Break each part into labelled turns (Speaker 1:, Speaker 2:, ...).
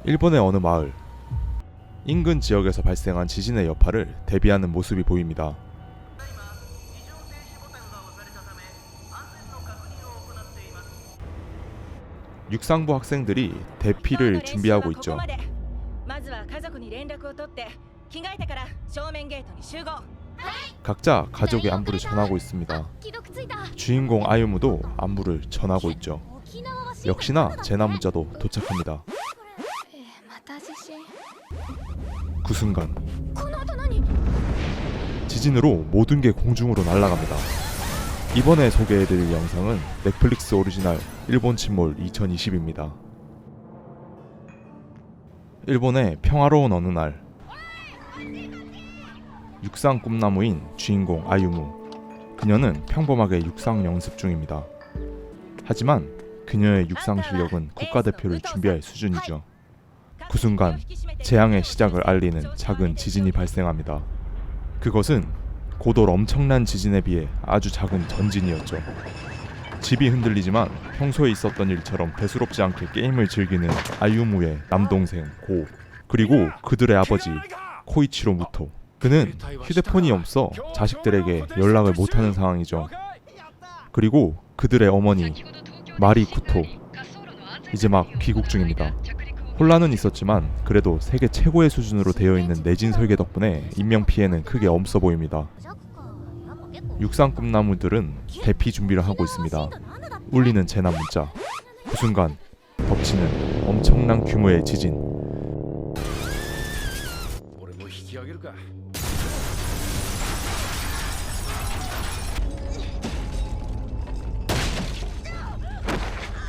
Speaker 1: 일본의 어느 마을. 인근 지역에서 발생한 지진의 여파를 대비하는 모습이 보입니다. 육상부 학생들이 대피를 준비하고 있죠. 각자 가족의 안부를 전하고 있습니다. 주인공 아유무도 안부를 전하고 있죠. 역시나 제나 문자도 도착합니다. 그 순간 지진으로 모든 게 공중으로 날아갑니다. 이번에 소개해드릴 영상은 넷플릭스 오리지널 일본 침몰 2020입니다. 일본의 평화로운 어느 날, 육상 꿈나무인 주인공 아유무. 그녀는 평범하게 육상 연습 중입니다. 하지만 그녀의 육상 실력은 국가대표를 준비할 수준이죠. 그 순간 재앙의 시작을 알리는 작은 지진이 발생합니다. 그것은 고도 엄청난 지진에 비해 아주 작은 전진이었죠. 집이 흔들리지만 평소에 있었던 일처럼 대수롭지 않게 게임을 즐기는 아유무의 남동생 고, 그리고 그들의 아버지 코이치로 무토. 그는 휴대폰이 없어 자식들에게 연락을 못하는 상황이죠. 그리고 그들의 어머니 마리 쿠토, 이제 막 귀국 중입니다. 혼란은 있었지만 그래도 세계 최고의 수준으로 되어 있는 내진 설계 덕분에 인명피해는 크게 없어 보입니다. 육상 꿈나무들은 대피 준비를 하고 있습니다. 울리는 재나 문자. 그 순간 덮치는 엄청난 규모의 지진.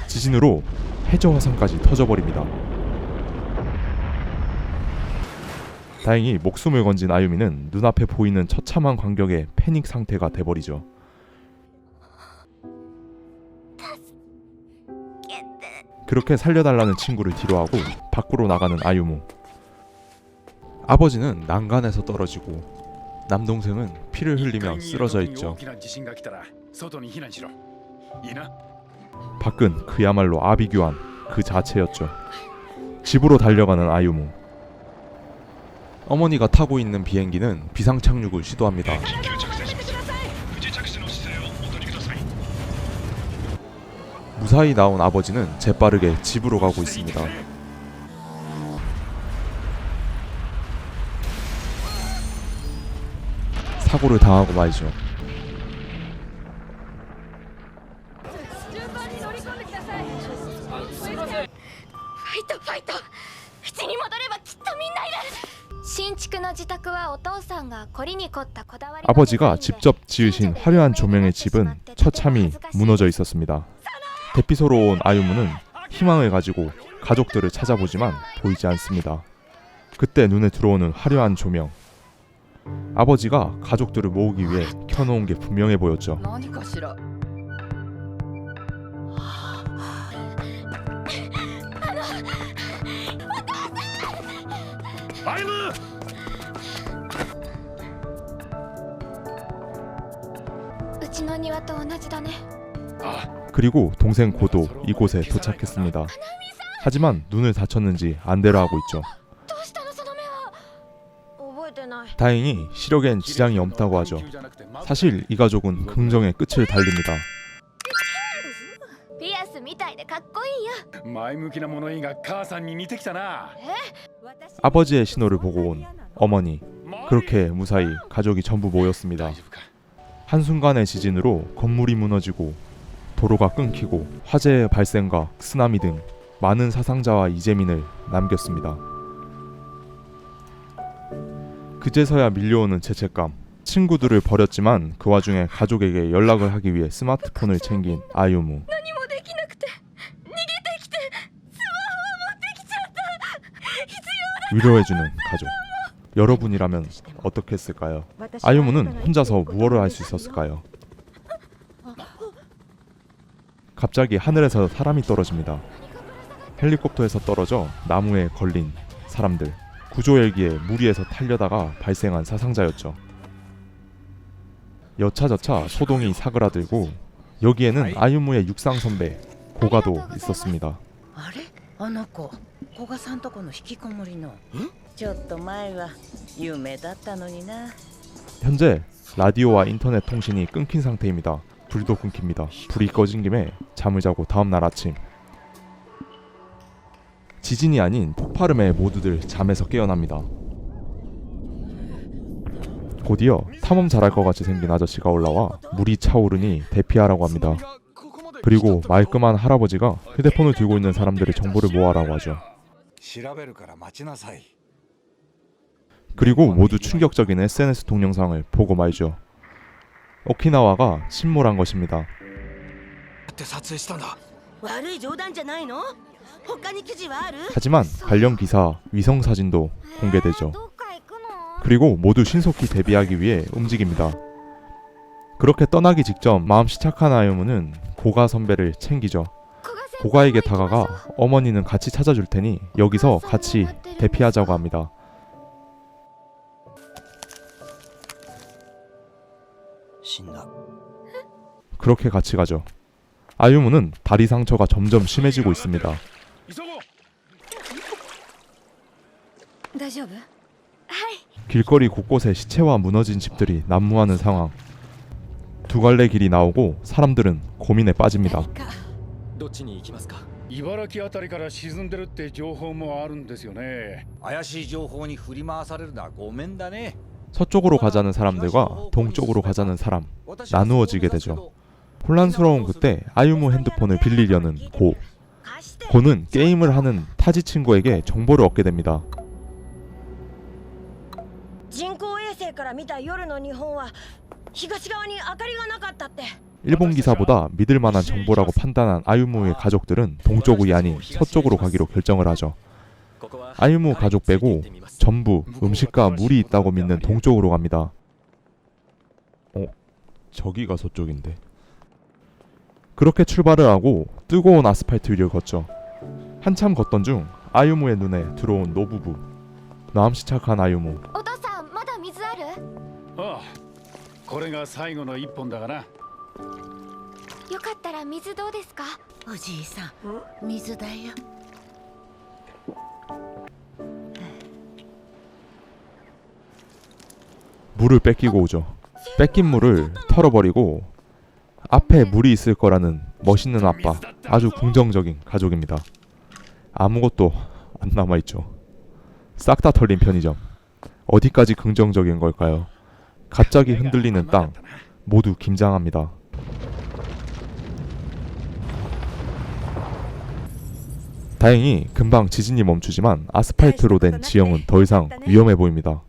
Speaker 1: 지진으로 해저 화산까지 터져버립니다. 다행히 목숨을 건진 아유미는 눈앞에 보이는 처참한 광경에 패닉 상태가 돼버리죠. 그렇게 살려달라는 친구를 뒤로하고 밖으로 나가는 아유무. 아버지는 난간에서 떨어지고 남동생은 피를 흘리며 쓰러져 있죠. 밖은 그야말로 아비규환 그 자체였죠. 집으로 달려가는 아유무. 어머니가 타고 있는 비행기는 비상 착륙을 시도합니다. 무사히 나온 아버지는 재빠르게 집으로 가고 있습니다. 사고를 당하고 말이죠. 아버지가 직접 지으신 화려한 조명의 집은 처참히 무너져 있었습니다. 대피소로 온 아유무는 희망을 가지고 가족들을 찾아보지만 보이지 않습니다. 그때 눈에 들어오는 화려한 조명. 아버지가 가족들을 모으기 위해 켜놓은 게 분명해 보였죠. 그리고 동생 고도 이곳에 도착했습니다. 하지만 눈을 다쳤는지 안대로 하고 있죠. 다행히 시력엔 지장이 없다고 하죠. 사실 이 가족은 긍정의 끝을 달립니다. 아버지의 신호를 보고 온 어머니. 그렇게 무사히 가족이 전부 모였습니다. 한순간의 지진으로 건물이 무너지고 도로가 끊기고 화재의 발생과 쓰나미 등 많은 사상자와 이재민을 남겼습니다. 그제서야 밀려오는 죄책감. 친구들을 버렸지만 그 와중에 가족에게 연락을 하기 위해 스마트폰을 챙긴 아유무. 위로해주는 가족. 여러분이라면 어떻게 했을까요? 아유무는 혼자서 무엇을 할 수 있었을까요? 갑자기 하늘에서 사람이 떨어집니다. 헬리콥터에서 떨어져 나무에 걸린 사람들. 구조 헬기에 무리해서 타려다가 발생한 사상자였죠. 여차저차 소동이 사그라들고 여기에는 아유무의 육상 선배 고가도 있었습니다.
Speaker 2: 古賀さんとこの引きこもりのちょっと前は有名だったのにな。
Speaker 1: 현재 라디오와 인터넷 통신이 끊긴 상태입니다. 불도 끊깁니다. 불이 꺼진 김에 잠을 자고 다음날 아침 지진이 아닌 폭발음에 모두들 잠에서 깨어납니다. 곧이어 탐험 잘할 것 같이 생긴 아저씨가 올라와 물이 차오르니 대피하라고 합니다. 그리고 말끔한 할아버지가 휴대폰을 들고 있는 사람들의 정보를 모아라고 하죠. 그리고 모두 충격적인 SNS 동영상을 보고 말죠. 오키나와가 침몰한 것입니다. 하지만 관련 기사, 위성 사진도 공개되죠. 그리고 모두 신속히 대비하기 위해 움직입니다. 그렇게 떠나기 직전 마음씨 착한 아유무는 고가 선배를 챙기죠. 고가에게 다가가 어머니는 같이 찾아줄 테니 여기서 같이 대피하자고 합니다. 그렇게 같이 가죠. 아유무는 다리 상처가 점점 심해지고 있습니다. 길거리 곳곳에 시체와 무너진 집들이 난무하는 상황. 두 갈래 길이 나오고 사람들은 고민에 빠집니다.
Speaker 3: 茨城あたりから沈んでるって情報もあるんですよね。怪しい情報に振り回されるのはごめんだね。
Speaker 1: 서쪽으로 가자는 사람들과 동쪽으로 가자는 사람 나누어지게 되죠. 혼란스러운 그때 아유무 핸드폰을 빌리려는 고는 게임을 하는 타지 친구에게 정보를 얻게 됩니다. 일본 기사보다 믿을 만한 정보라고 판단한 아유무의 가족들은 동쪽이 아닌 서쪽으로 가기로 결정을 하죠. 아유무 가족 빼고 전부 음식과 물이 있다고 믿는 동쪽으로 갑니다. 저기가 서쪽인데. 그렇게 출발을 하고 뜨거운 아스팔트 위를 걷죠. 한참 걷던 중 아유무의 눈에 들어온 노부부. 마음씨 착한 아유무.
Speaker 3: ああ、これが最後の一本だがな。
Speaker 4: よかったら水どうですか？
Speaker 2: おじいさん、水だよ。
Speaker 1: 물을 뺏기고 오죠. 뺏긴 물을 털어버리고 앞에 물이 있을 거라는 멋있는 아빠. 아주 긍정적인 가족입니다. 아무것도 안 남아있죠. 싹 다 털린 편의점. 어디까지 긍정적인 걸까요? 갑자기 흔들리는 땅. 모두 김장합니다. 다행히 금방 지진이 멈추지만 아스팔트로 된 지형은 더 이상 위험해 보입니다.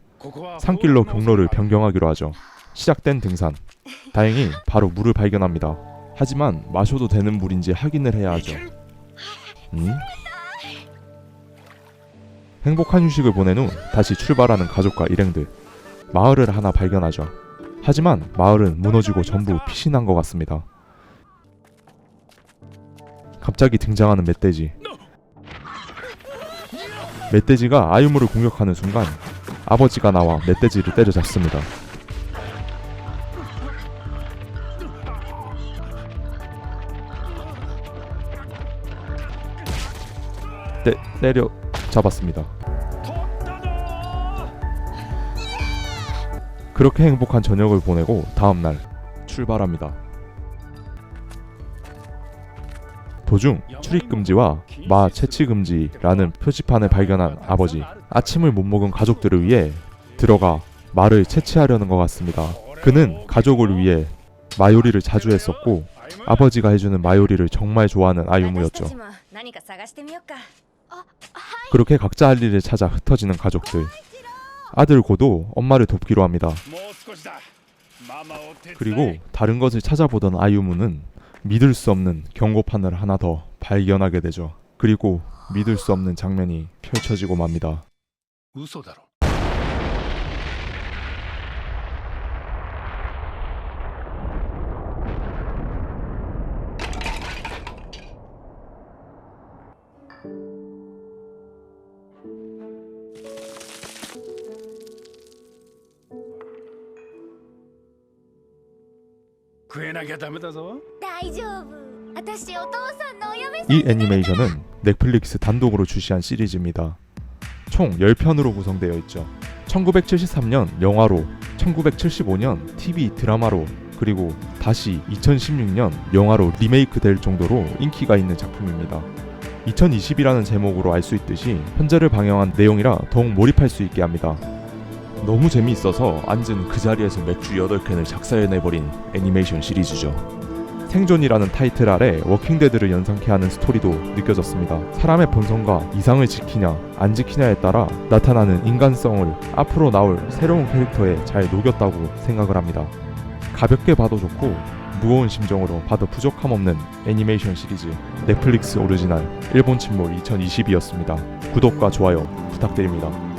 Speaker 1: 산길로 경로를 변경하기로 하죠. 시작된 등산. 다행히 바로 물을 발견합니다. 하지만 마셔도 되는 물인지 확인을 해야 하죠. 행복한 휴식을 보낸 후 다시 출발하는 가족과 일행들. 마을을 하나 발견하죠. 하지만 마을은 무너지고 전부 빛이 난 것 같습니다. 갑자기 등장하는 멧돼지. 멧돼지가 아유무를 공격하는 순간 아버지가 나와 멧돼지를 때려잡습니다. 때려 잡았습니다. 그렇게 행복한 저녁을 보내고 다음날 출발합니다. 도중 출입금지와 마 채취금지라는 표지판을 발견한 아버지. 아침을 못 먹은 가족들을 위해 들어가 말을 채취하려는 것 같습니다. 그는 가족을 위해 마요리를 자주 했었고 아버지가 해주는 마요리를 정말 좋아하는 아유무였죠. 그렇게 각자 할 일을 찾아 흩어지는 가족들. 아들 고도 엄마를 돕기로 합니다. 그리고 다른 것을 찾아보던 아유무는 믿을 수 없는 경고판을 하나 더 발견하게 되죠. 그리고 믿을 수 없는 장면이 펼쳐지고 맙니다.
Speaker 3: 嘘だろ。 食えなきゃダメだぞ。
Speaker 4: 大丈夫。私お父さんのお嫁さん。
Speaker 1: 이 애니메이션은 넷플릭스 단독으로 출시한 시리즈입니다. 총 10편으로 구성되어 있죠. 1973년 영화로, 1975년 TV 드라마로, 그리고 다시 2016년 영화로 리메이크 될 정도로 인기가 있는 작품입니다. 2020이라는 제목으로 알 수 있듯이 현재를 방영한 내용이라 더욱 몰입할 수 있게 합니다. 너무 재미있어서 앉은 그 자리에서 맥주 8캔을 작사해내버린 애니메이션 시리즈죠. 생존이라는 타이틀 아래 워킹데드를 연상케 하는 스토리도 느껴졌습니다. 사람의 본성과 이상을 지키냐 안 지키냐에 따라 나타나는 인간성을 앞으로 나올 새로운 캐릭터에 잘 녹였다고 생각을 합니다. 가볍게 봐도 좋고 무거운 심정으로 봐도 부족함 없는 애니메이션 시리즈 넷플릭스 오리지널 일본 침몰 2022였습니다. 구독과 좋아요 부탁드립니다.